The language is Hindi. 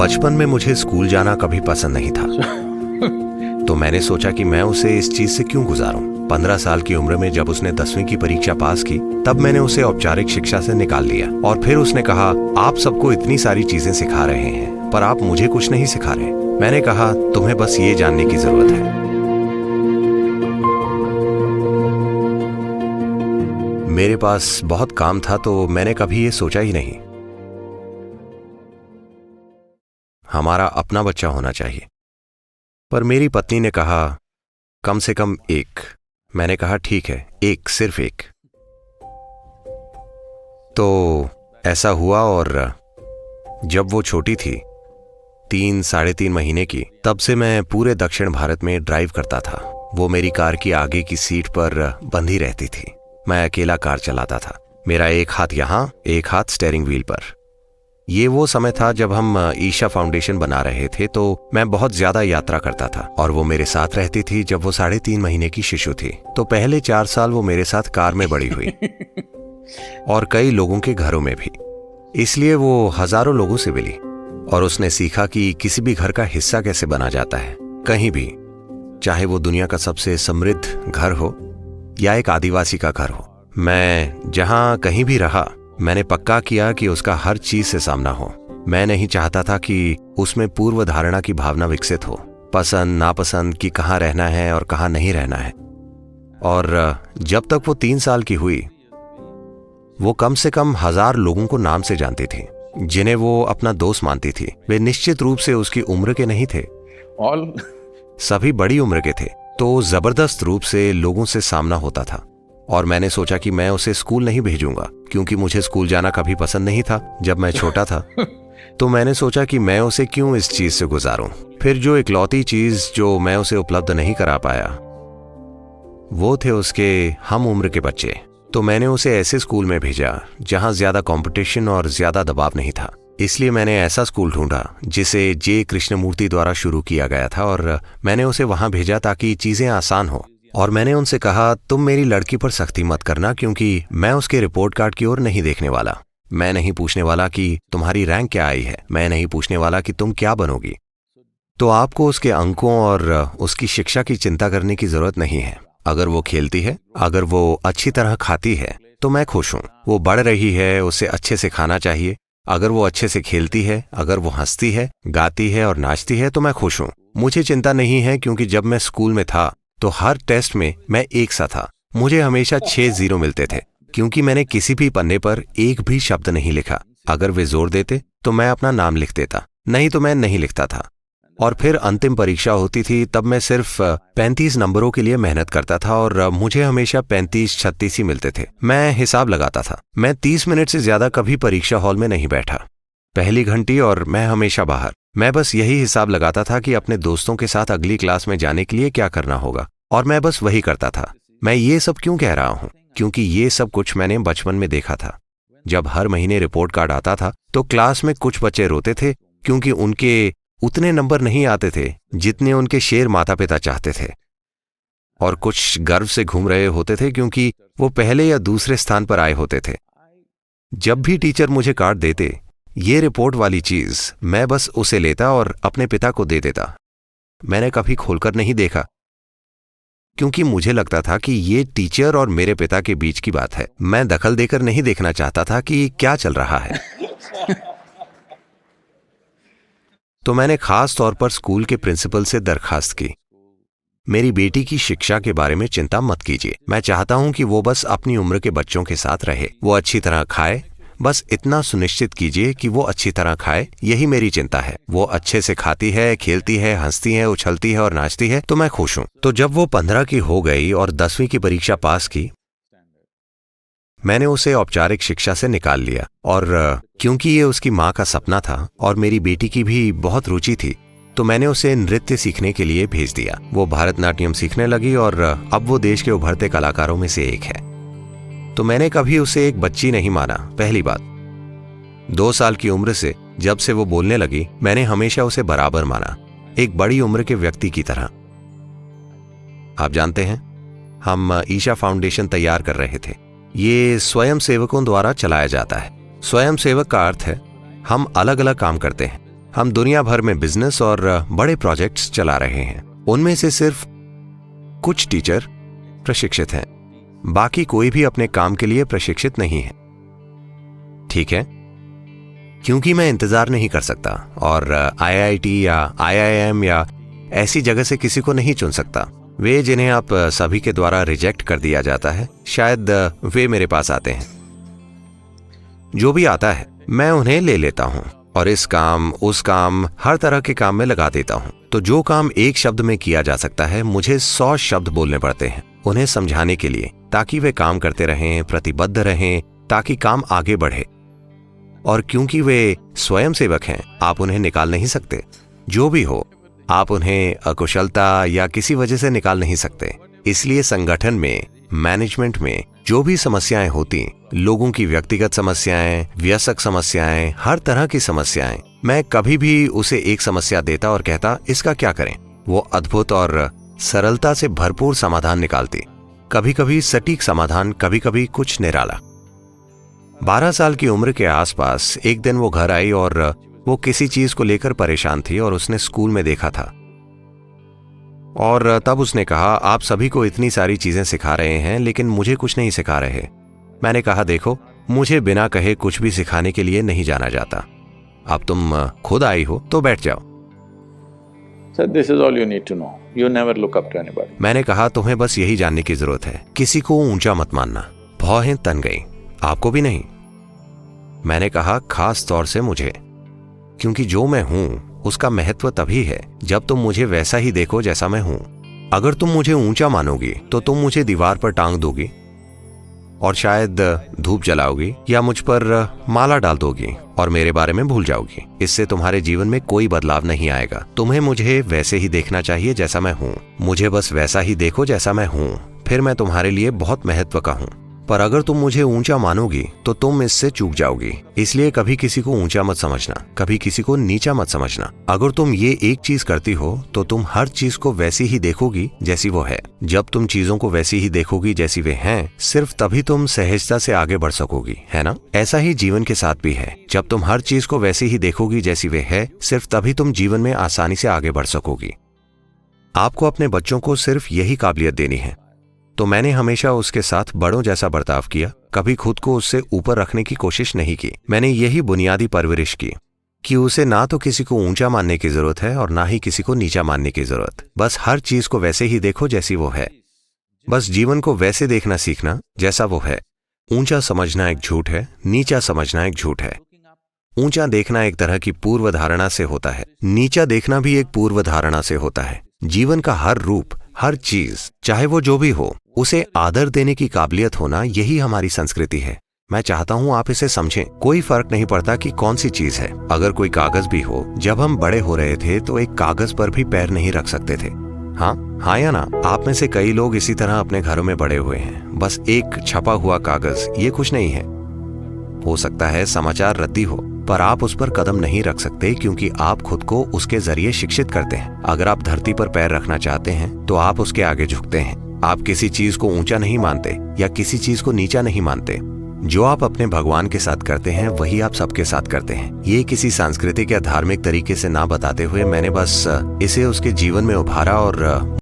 बचपन में मुझे स्कूल जाना कभी पसंद नहीं था, तो मैंने सोचा कि मैं उसे इस चीज से क्यों गुजारूं। 15 साल की उम्र में जब उसने 10वीं की परीक्षा पास की, तब मैंने उसे औपचारिक शिक्षा से निकाल दिया। और फिर उसने कहा, आप सबको इतनी सारी चीजें सिखा रहे हैं, पर आप मुझे कुछ नहीं सिखा रहे। मैंने कहा, तुम्हें बस ये जानने की जरूरत है। मेरे पास बहुत काम था, तो मैंने कभी ये सोचा ही नहीं हमारा अपना बच्चा होना चाहिए। पर मेरी पत्नी ने कहा, कम से कम एक। मैंने कहा, ठीक है, एक, सिर्फ एक। तो ऐसा हुआ, और जब वो छोटी थी, 3-3.5 महीने की, तब से मैं पूरे दक्षिण भारत में ड्राइव करता था। वो मेरी कार की आगे की सीट पर बंधी रहती थी। मैं अकेला कार चलाता था। मेरा एक हाथ यहां, एक हाथ स्टीयरिंग व्हील पर। ये वो समय था जब हम ईशा फाउंडेशन बना रहे थे, तो मैं बहुत ज्यादा यात्रा करता था, और वो मेरे साथ रहती थी जब वो 3.5 महीने की शिशु थी। तो पहले 4 साल वो मेरे साथ कार में बड़ी हुई और कई लोगों के घरों में भी। इसलिए वो हजारों लोगों से मिली, और उसने सीखा कि किसी भी घर का हिस्सा कैसे बना जाता है, कहीं भी, चाहे वो दुनिया का सबसे समृद्ध घर हो या एक आदिवासी का घर हो। मैं जहां कहीं भी रहा, मैंने पक्का किया कि उसका हर चीज से सामना हो। मैं नहीं चाहता था कि उसमें पूर्व धारणा की भावना विकसित हो, पसंद नापसंद की, कहाँ रहना है और कहाँ नहीं रहना है। और जब तक वो 3 साल की हुई, वो कम से कम 1000 लोगों को नाम से जानती थी, जिन्हें वो अपना दोस्त मानती थी। वे निश्चित रूप से उसकी उम्र के नहीं थे, सभी बड़ी उम्र के थे। तो जबरदस्त रूप से लोगों से सामना होता था। और मैंने सोचा कि मैं उसे स्कूल नहीं भेजूंगा, क्योंकि मुझे स्कूल जाना कभी पसंद नहीं था जब मैं छोटा था। तो मैंने सोचा कि मैं उसे क्यों इस चीज से गुजारूं। फिर जो इकलौती चीज जो मैं उसे उपलब्ध नहीं करा पाया, वो थे उसके हम उम्र के बच्चे। तो मैंने उसे ऐसे स्कूल में भेजा जहां ज्यादा कंपटीशन और ज्यादा दबाव नहीं था। इसलिए मैंने ऐसा स्कूल ढूंढा जिसे जे कृष्णमूर्ति द्वारा शुरू किया गया था, और मैंने उसे वहां भेजा ताकि चीजें आसान हो। और मैंने उनसे कहा, तुम मेरी लड़की पर सख्ती मत करना, क्योंकि मैं उसके रिपोर्ट कार्ड की ओर नहीं देखने वाला। मैं नहीं पूछने वाला कि तुम्हारी रैंक क्या आई है, मैं नहीं पूछने वाला कि तुम क्या बनोगी। तो आपको उसके अंकों और उसकी शिक्षा की चिंता करने की जरूरत नहीं है। अगर वो खेलती है, अगर वो अच्छी तरह खाती है, तो मैं खुश हूं। वो बढ़ रही है, उसे अच्छे से खाना चाहिए। अगर वो अच्छे से खेलती है, अगर वो हंसती है, गाती है और नाचती है, तो मैं खुश हूं। मुझे चिंता नहीं है, क्योंकि जब मैं स्कूल में था तो हर टेस्ट में मैं एक सा था। मुझे हमेशा 6 0 मिलते थे, क्योंकि मैंने किसी भी पन्ने पर एक भी शब्द नहीं लिखा। अगर वे जोर देते तो मैं अपना नाम लिख देता, नहीं तो मैं नहीं लिखता था। और फिर अंतिम परीक्षा होती थी, तब मैं सिर्फ 35 नंबरों के लिए मेहनत करता था, और मुझे हमेशा 35-36 ही मिलते थे। मैं हिसाब लगाता था। मैं 30 मिनट से ज्यादा कभी परीक्षा हॉल में नहीं बैठा। पहली घंटी और मैं हमेशा बाहर। मैं बस यही हिसाब लगाता था कि अपने दोस्तों के साथ अगली क्लास में जाने के लिए क्या करना होगा, और मैं बस वही करता था। मैं ये सब क्यों कह रहा हूं? क्योंकि ये सब कुछ मैंने बचपन में देखा था। जब हर महीने रिपोर्ट कार्ड आता था, तो क्लास में कुछ बच्चे रोते थे, क्योंकि उनके उतने नंबर नहीं आते थे जितने उनके शेर माता पिता चाहते थे। और कुछ गर्व से घूम रहे होते थे, क्योंकि वो पहले या दूसरे स्थान पर आए होते थे। जब भी टीचर मुझे कार्ड देते, ये रिपोर्ट वाली चीज, मैं बस उसे लेता और अपने पिता को दे देता। मैंने कभी खोलकर नहीं देखा, क्योंकि मुझे लगता था कि ये टीचर और मेरे पिता के बीच की बात है। मैं दखल देकर नहीं देखना चाहता था कि क्या चल रहा है। तो मैंने खास तौर पर स्कूल के प्रिंसिपल से दरखास्त की, मेरी बेटी की शिक्षा के बारे में चिंता मत कीजिए। मैं चाहता हूं कि वो बस अपनी उम्र के बच्चों के साथ रहे, वो अच्छी तरह खाए। बस इतना सुनिश्चित कीजिए कि वो अच्छी तरह खाए, यही मेरी चिंता है। वो अच्छे से खाती है, खेलती है, हंसती है, उछलती है और नाचती है, तो मैं खुश हूं। तो जब वो 15 की हो गई और 10वीं की परीक्षा पास की, मैंने उसे औपचारिक शिक्षा से निकाल लिया। और क्योंकि ये उसकी माँ का सपना था और मेरी बेटी की भी बहुत रुचि थी, तो मैंने उसे नृत्य सीखने के लिए भेज दिया। वो भारतनाट्यम सीखने लगी, और अब वो देश के उभरते कलाकारों में से एक है। तो मैंने कभी उसे एक बच्ची नहीं माना। पहली बात, 2 साल की उम्र से जब से वो बोलने लगी, मैंने हमेशा उसे बराबर माना, एक बड़ी उम्र के व्यक्ति की तरह। आप जानते हैं, हम ईशा फाउंडेशन तैयार कर रहे थे। ये स्वयं सेवकों द्वारा चलाया जाता है। स्वयं सेवक का अर्थ है हम अलग अलग काम करते हैं, हम दुनिया भर में बिजनेस और बड़े प्रोजेक्ट्स चला रहे हैं। उनमें से सिर्फ कुछ टीचर प्रशिक्षित हैं, बाकी कोई भी अपने काम के लिए प्रशिक्षित नहीं है। ठीक है, क्योंकि मैं इंतजार नहीं कर सकता और आईआईटी या आईआईएम या ऐसी जगह से किसी को नहीं चुन सकता। वे जिन्हें आप सभी के द्वारा रिजेक्ट कर दिया जाता है, शायद वे मेरे पास आते हैं। जो भी आता है मैं उन्हें ले लेता हूं और इस काम उस काम हर तरह के काम में लगा देता हूं। तो जो काम एक शब्द में किया जा सकता है, मुझे 100 शब्द बोलने पड़ते हैं उन्हें समझाने के लिए, ताकि वे काम करते रहें, प्रतिबद्ध रहें, ताकि काम आगे बढ़े। और क्योंकि वे स्वयं सेवक हैं, आप उन्हें निकाल नहीं सकते। जो भी हो, आप उन्हें अकुशलता या किसी वजह से निकाल नहीं सकते। इसलिए संगठन में, मैनेजमेंट में जो भी समस्याएं होती, लोगों की व्यक्तिगत समस्याएं, वयस्क समस्याएं, हर तरह की समस्याएं, मैं कभी भी उसे एक समस्या देता और कहता इसका क्या करें। वो अद्भुत और सरलता से भरपूर समाधान निकालती। कभी कभी सटीक समाधान, कभी कभी कुछ निराला। 12 साल की उम्र के आसपास एक दिन वो घर आई और वो किसी चीज को लेकर परेशान थी और उसने स्कूल में देखा था। और तब उसने कहा, आप सभी को इतनी सारी चीजें सिखा रहे हैं लेकिन मुझे कुछ नहीं सिखा रहे। मैंने कहा, देखो, मुझे बिना कहे कुछ भी सिखाने के लिए नहीं जाना जाता। अब तुम खुद आई हो तो बैठ जाओ। So this is all you need to know. You never look up to anybody. मैंने कहा, तुम्हें बस यही जानने की जरूरत है, किसी को ऊंचा मत मानना। भौहें तन गई, आपको भी नहीं। मैंने कहा, खास तौर से मुझे, क्योंकि जो मैं हूं उसका महत्व तभी है जब तुम मुझे वैसा ही देखो जैसा मैं हूं। अगर तुम मुझे ऊंचा मानोगी तो तुम मुझे दीवार पर टांग दोगी और शायद धूप जलाओगी या मुझ पर माला डाल दोगी और मेरे बारे में भूल जाओगी। इससे तुम्हारे जीवन में कोई बदलाव नहीं आएगा। तुम्हें मुझे वैसे ही देखना चाहिए जैसा मैं हूं। मुझे बस वैसा ही देखो जैसा मैं हूं, फिर मैं तुम्हारे लिए बहुत महत्व का हूं। पर अगर तुम मुझे ऊंचा मानोगी तो तुम इससे चूक जाओगी। इसलिए कभी किसी को ऊंचा मत समझना, कभी किसी को नीचा मत समझना। अगर तुम ये एक चीज करती हो तो तुम हर चीज को वैसी ही देखोगी जैसी वो है। जब तुम चीजों को वैसी ही देखोगी जैसी वे हैं, सिर्फ तभी तुम सहजता से आगे बढ़ सकोगी, है ना? ऐसा ही जीवन के साथ भी है। जब तुम हर चीज को वैसी ही देखोगी जैसी वे है, सिर्फ तभी तुम जीवन में आसानी से आगे बढ़ सकोगी। आपको अपने बच्चों को सिर्फ यही काबिलियत देनी है। तो मैंने हमेशा उसके साथ बड़ों जैसा बर्ताव किया, कभी खुद को उससे ऊपर रखने की कोशिश नहीं की। मैंने यही बुनियादी परवरिश की कि उसे ना तो किसी को ऊंचा मानने की जरूरत है और ना ही किसी को नीचा मानने की जरूरत। बस हर चीज को वैसे ही देखो जैसी वो है। बस जीवन को वैसे देखना सीखना जैसा वो है। ऊंचा समझना एक झूठ है, नीचा समझना एक झूठ है। ऊंचा देखना एक तरह की पूर्व धारणा से होता है, नीचा देखना भी एक पूर्व धारणा से होता है। जीवन का हर रूप, हर चीज, चाहे वो जो भी हो, उसे आदर देने की काबिलियत होना, यही हमारी संस्कृति है। मैं चाहता हूं आप इसे समझें। कोई फर्क नहीं पड़ता कि कौन सी चीज है। अगर कोई कागज भी हो, जब हम बड़े हो रहे थे तो एक कागज पर भी पैर नहीं रख सकते थे। हाँ या ना? आप में से कई लोग इसी तरह अपने घरों में बड़े हुए हैं। बस एक छपा हुआ कागज, ये कुछ नहीं है। हो सकता है समाचार रद्दी हो, पर आप उस पर कदम नहीं रख सकते क्योंकि आप खुद को उसके जरिए शिक्षित करते हैं। अगर आप धरती पर पैर रखना चाहते हैं तो आप उसके आगे झुकते हैं। आप किसी चीज को ऊंचा नहीं मानते या किसी चीज को नीचा नहीं मानते। जो आप अपने भगवान के साथ करते हैं वही आप सबके साथ करते हैं। ये किसी सांस्कृतिक या धार्मिक तरीके से ना बताते हुए मैंने बस इसे उसके जीवन में उभारा और